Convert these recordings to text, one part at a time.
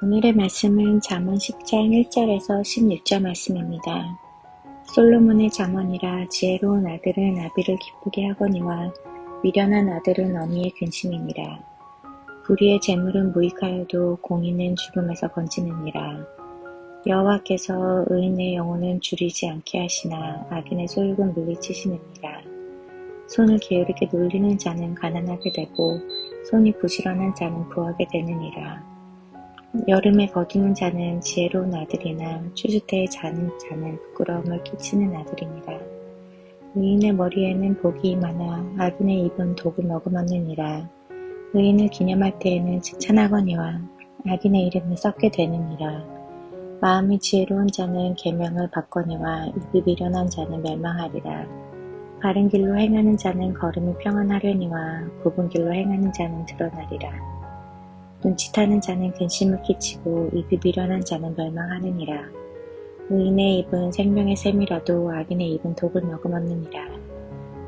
오늘의 말씀은 잠언 10장 1절에서 16절 말씀입니다. 솔로몬의 잠언이라 지혜로운 아들은 아비를 기쁘게 하거니와 미련한 아들은 어미의 근심이니라. 불의의 재물은 무익하여도 공의는 죽음에서 건지느니라. 여호와께서 의인의 영혼은 줄이지 않게 하시나 악인의 소욕은 물리치시느니라. 손을 게으르게 놀리는 자는 가난하게 되고 손이 부지런한 자는 부하게 되느니라. 여름에 거두는 자는 지혜로운 아들이나 추수 때에 자는 자는 부끄러움을 끼치는 아들이니라. 의인의 머리에는 복이 많아 악인의 입은 독을 머금었느니라. 의인을 기념할 때에는 칭찬하거니와 악인의 이름을 썩게 되느니라. 마음이 지혜로운 자는 계명을 받거니와 입이 미련한 자는 멸망하리라. 바른 길로 행하는 자는 걸음이 평안하려니와 굽은 길로 행하는 자는 드러나리라. 눈치타는 자는 근심을 끼치고 입이 미련한 자는 멸망하느니라. 의인의 입은 생명의 샘이라도 악인의 입은 독을 머금었느니라.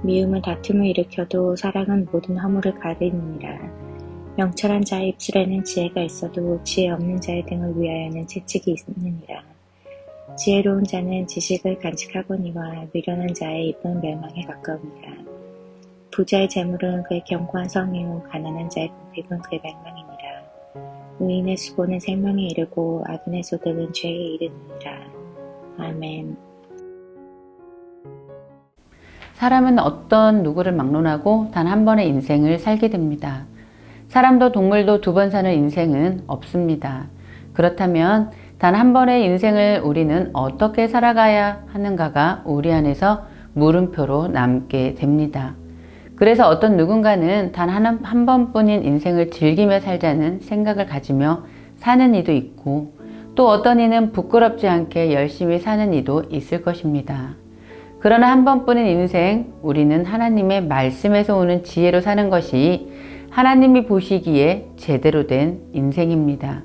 미움은 다툼을 일으켜도 사랑은 모든 허물을 가리느니라. 명철한 자의 입술에는 지혜가 있어도 지혜 없는 자의 등을 위하여는 채찍이 있느니라. 지혜로운 자는 지식을 간직하거니와 미련한 자의 입은 멸망에 가까우니라. 부자의 재물은 그의 견고한 성이요 가난한 자의 공핍은 그의 멸망이니라. 의인의 수고는 생명에 이르고 악인의 소득은 죄에 이르느니라. 아멘. 사람은 어떤 누구를 막론하고 단 한 번의 인생을 살게 됩니다. 사람도 동물도 두 번 사는 인생은 없습니다. 그렇다면 단 한 번의 인생을 우리는 어떻게 살아가야 하는가가 우리 안에서 물음표로 남게 됩니다. 그래서 어떤 누군가는 단 한 번뿐인 인생을 즐기며 살자는 생각을 가지며 사는 이도 있고, 또 어떤 이는 부끄럽지 않게 열심히 사는 이도 있을 것입니다. 그러나 한 번뿐인 인생, 우리는 하나님의 말씀에서 오는 지혜로 사는 것이 하나님이 보시기에 제대로 된 인생입니다.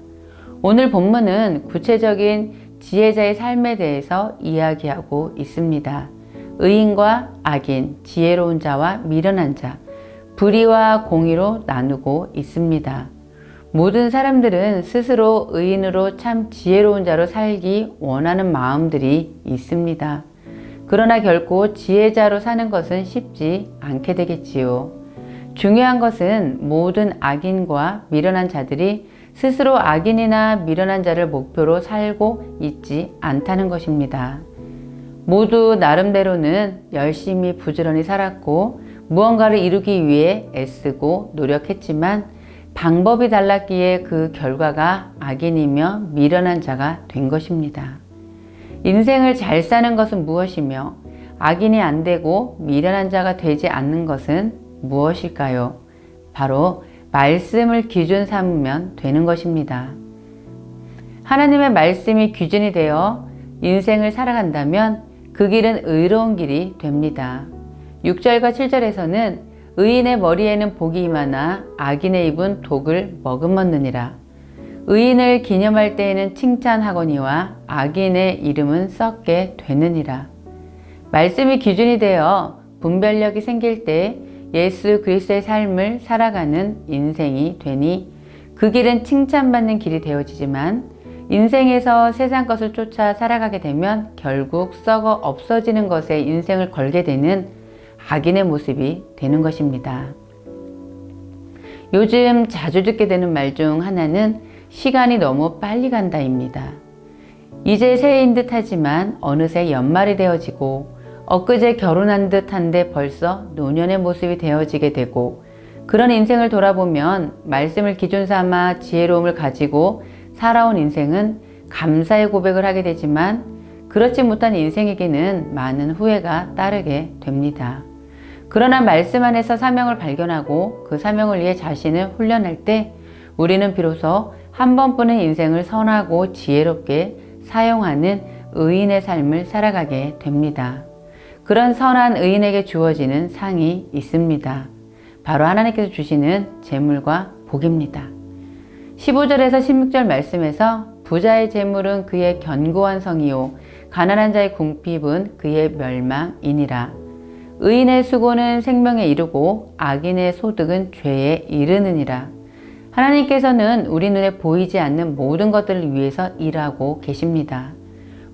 오늘 본문은 구체적인 지혜자의 삶에 대해서 이야기하고 있습니다. 의인과 악인, 지혜로운 자와 미련한 자, 불의와 공의로 나누고 있습니다. 모든 사람들은 스스로 의인으로 참 지혜로운 자로 살기 원하는 마음들이 있습니다. 그러나 결코 지혜자로 사는 것은 쉽지 않게 되겠지요. 중요한 것은 모든 악인과 미련한 자들이 스스로 악인이나 미련한 자를 목표로 살고 있지 않다는 것입니다. 모두 나름대로는 열심히 부지런히 살았고 무언가를 이루기 위해 애쓰고 노력했지만 방법이 달랐기에 그 결과가 악인이며 미련한 자가 된 것입니다. 인생을 잘 사는 것은 무엇이며 악인이 안 되고 미련한 자가 되지 않는 것은 무엇일까요? 바로 말씀을 기준 삼으면 되는 것입니다. 하나님의 말씀이 기준이 되어 인생을 살아간다면 그 길은 의로운 길이 됩니다. 6절과 7절에서는 의인의 머리에는 복이 많아 악인의 입은 독을 머금었느니라. 의인을 기념할 때에는 칭찬하거니와 악인의 이름은 썩게 되느니라. 말씀이 기준이 되어 분별력이 생길 때 예수 그리스도의 삶을 살아가는 인생이 되니 그 길은 칭찬받는 길이 되어지지만 인생에서 세상 것을 쫓아 살아가게 되면 결국 썩어 없어지는 것에 인생을 걸게 되는 악인의 모습이 되는 것입니다. 요즘 자주 듣게 되는 말 중 하나는 시간이 너무 빨리 간다입니다. 이제 새해인 듯 하지만 어느새 연말이 되어지고 엊그제 결혼한 듯한데 벌써 노년의 모습이 되어지게 되고, 그런 인생을 돌아보면 말씀을 기준 삼아 지혜로움을 가지고 살아온 인생은 감사의 고백을 하게 되지만 그렇지 못한 인생에게는 많은 후회가 따르게 됩니다. 그러나 말씀 안에서 사명을 발견하고 그 사명을 위해 자신을 훈련할 때 우리는 비로소 한 번뿐인 인생을 선하고 지혜롭게 사용하는 의인의 삶을 살아가게 됩니다. 그런 선한 의인에게 주어지는 상이 있습니다. 바로 하나님께서 주시는 재물과 복입니다. 15절에서 16절 말씀에서 부자의 재물은 그의 견고한 성이요 가난한 자의 궁핍은 그의 멸망이니라. 의인의 수고는 생명에 이르고 악인의 소득은 죄에 이르느니라. 하나님께서는 우리 눈에 보이지 않는 모든 것들을 위해서 일하고 계십니다.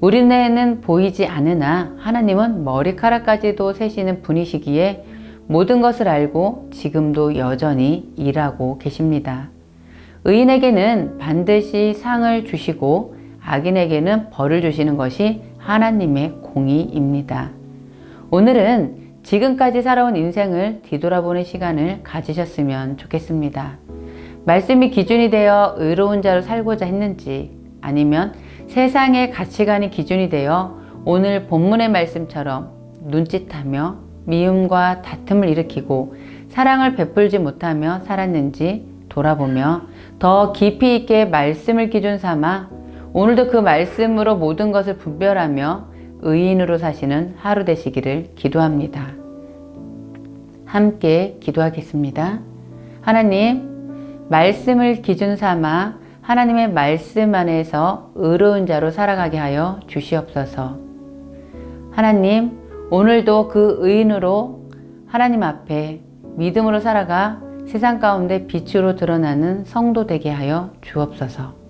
우리 눈에는 보이지 않으나 하나님은 머리카락까지도 세시는 분이시기에 모든 것을 알고 지금도 여전히 일하고 계십니다. 의인에게는 반드시 상을 주시고 악인에게는 벌을 주시는 것이 하나님의 공의입니다. 오늘은 지금까지 살아온 인생을 뒤돌아보는 시간을 가지셨으면 좋겠습니다. 말씀이 기준이 되어 의로운 자로 살고자 했는지, 아니면 세상의 가치관이 기준이 되어 오늘 본문의 말씀처럼 눈짓하며 미움과 다툼을 일으키고 사랑을 베풀지 못하며 살았는지 돌아보며 더 깊이 있게 말씀을 기준 삼아 오늘도 그 말씀으로 모든 것을 분별하며 의인으로 사시는 하루 되시기를 기도합니다. 함께 기도하겠습니다. 하나님, 말씀을 기준 삼아 하나님의 말씀 안에서 의로운 자로 살아가게 하여 주시옵소서. 하나님, 오늘도 그 의인으로 하나님 앞에 믿음으로 살아가 세상 가운데 빛으로 드러나는 성도 되게 하여 주옵소서.